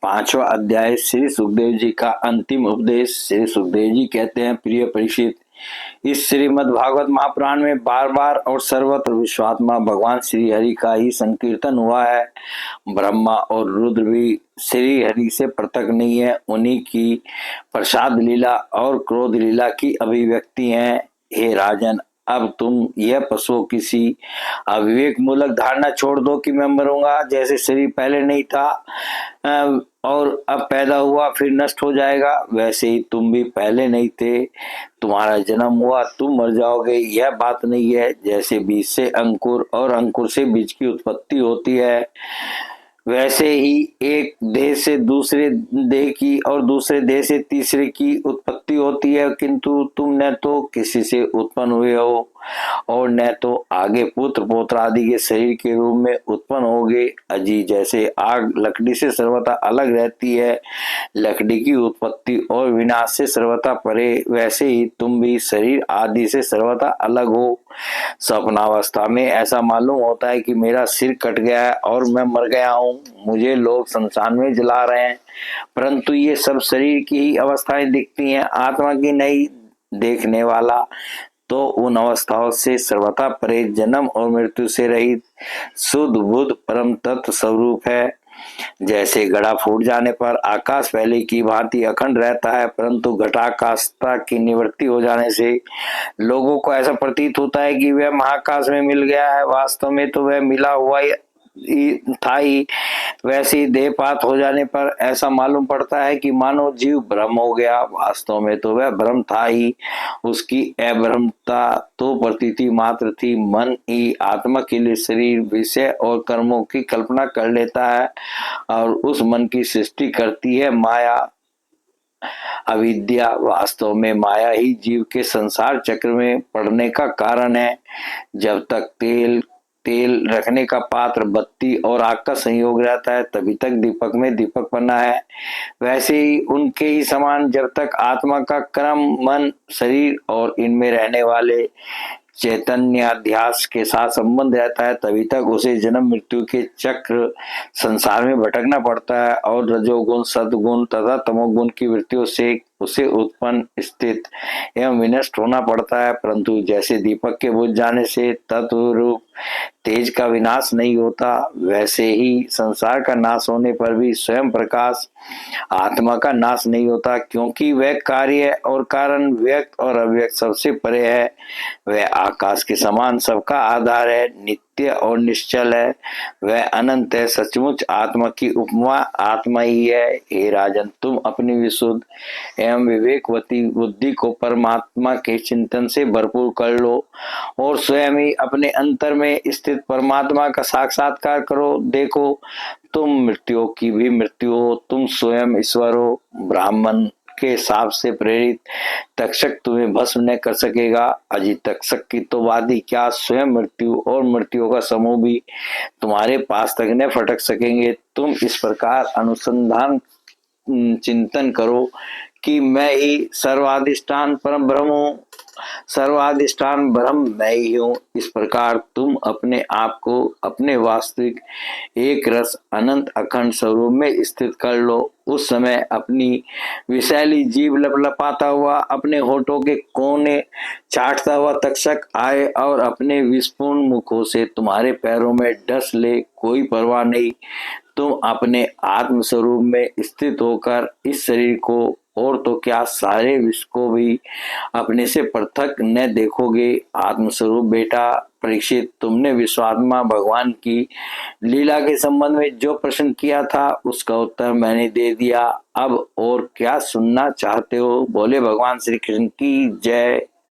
पांचवा अध्याय श्री सुखदेव जी का अंतिम उपदेश। श्री सुखदेव जी कहते हैं, प्रिय परीक्षित, इस श्रीमद् भागवत महापुराण में बार बार और सर्वत्र विश्वात्मा भगवान श्री हरि का ही संकीर्तन हुआ है। ब्रह्मा और रुद्र भी श्री हरि से पृथक नहीं है, उन्हीं की प्रसाद लीला और क्रोध लीला की अभिव्यक्ति है। हे राजन, अब तुम यह पशु किसी अविवेक मूलक धारणा छोड़ दो कि मैं मरूंगा, जैसे शरीर पहले नहीं था और अब पैदा हुआ फिर नष्ट हो जाएगा, वैसे ही तुम भी पहले नहीं थे, तुम्हारा जन्म हुआ तुम मर जाओगे। यह बात नहीं है। जैसे बीज से अंकुर और अंकुर से बीज की उत्पत्ति होती है, वैसे ही एक देह से दूसरे देह की और दूसरे देह से तीसरे की उत्पत्ति होती है, किंतु तुम न तो किसी से उत्पन्न हुए हो और न तो आगे पुत्र पौत्र आदि के शरीर के रूप में उत्पन्न होगे। अजी जैसे आग लकड़ी से सर्वथा अलग रहती है, लकड़ी की उत्पत्ति और विनाश से सर्वथा परे, वैसे ही तुम भी शरीर आदि से सर्वथा अलग हो। स्वप्नावस्था में ऐसा मालूम होता है कि मेरा सिर कट गया है और मैं मर गया हूँ, मुझे लोग शमशान में जला रहे हैं, परंतु ये सब शरीर की ही अवस्थाएं दिखती हैं, आत्मा की नहीं। देखने वाला तो उन अवस्थाओं से सर्वथा परे, जन्म और मृत्यु से रहित शुद्ध बुद्ध परम तत्व स्वरूप है। जैसे घड़ा फूट जाने पर आकाश पहले की भांति अखंड रहता है, परंतु घटाकाशता की निवृत्ति हो जाने से लोगों को ऐसा प्रतीत होता है कि वह महाकाश में मिल गया है, वास्तव में तो वह मिला हुआ ही था ही। वैसे ही देहपात हो जाने पर ऐसा मालूम पड़ता है कि मानो जीव भ्रम हो गया, वास्तव में तो वह भ्रम था ही। उसकी अभ्रमता तो प्रतीति मात्र थी। मन ही आत्मा के लिए शरीर, विषय और कर्मों की कल्पना कर लेता है और उस मन की सृष्टि करती है माया। अविद्या, वास्तव में माया ही जीव के संसार चक्र में पड़ने का कारण है। जब तक तेल रखने का पात्र, बत्ती और आग का संयोग रहता है, तभी तक दीपक में दीपक बना है। वैसे ही उनके ही समान जब तक आत्मा का क्रम, मन, शरीर और इनमें रहने वाले चैतन्य अध्यास के साथ संबंध रहता है, तभी तक उसे जन्म मृत्यु के चक्र संसार में भटकना पड़ता है और रजोगुण, सद्गुण तथा तमोगुण की वृत्तियों से उसे उत्पन्न, स्थित एवं विनष्ट होना पड़ता है। परंतु जैसे दीपक के बुझ जाने से तत्व रूप तेज का विनाश नहीं होता, वैसे ही संसार का नाश होने पर भी स्वयं प्रकाश आत्मा का नाश नहीं होता, क्योंकि वह कार्य और कारण, व्यक्त और अव्यक्त सबसे परे है। वह आकाश के समान सबका आधार है, नित्य और निश्चल है, वह अनंत है। सचमुच आत्मा की उपमा आत्मा ही है। हे राजन, तुम अपनी विशुद्ध एवं विवेकवती बुद्धि को परमात्मा के चिंतन से भरपूर कर लो और स्वयं ही अपने अंतर में स्थित परमात्मा का साक्षात्कार करो। देखो, तुम मृत्यु की भी मृत्यु हो, तुम स्वयं ईश्वर हो। ब्राह्मण के साप से प्रेरित तक्षक तुम्हें भस्म न कर सकेगा। अजित तक्षक की तो वादी क्या, स्वयं मृत्यु और मृत्यु का समूह भी तुम्हारे पास तक न फटक सकेंगे। तुम इस प्रकार अनुसंधान चिंतन करो कि मैं ही सर्वाधिष्ठान परम ब्रह्म हूँ, सर्वाधिष्ठान ब्रह्म मैं ही हूँ। इस प्रकार तुम अपने आप को अपने वास्तविक एक रस अनंत अखंड स्वरूप में स्थित कर लो। उस समय अपनी विषैली जीभ लपलपाता हुआ, अपने होठों के कोने चाटता हुआ तक्षक आए और अपने विस्फूर्ण मुखों से तुम्हारे पैरों में डस ले, कोई परवाह नहीं। तुम अपने आत्म स्वरूप में स्थित होकर इस शरीर को और तो क्या सारे विश्व को भी अपने से पृथक न देखोगे। आत्मस्वरूप बेटा परीक्षित, तुमने विश्वात्मा भगवान की लीला के संबंध में जो प्रश्न किया था उसका उत्तर मैंने दे दिया। अब और क्या सुनना चाहते हो? बोले भगवान श्री कृष्ण की जय।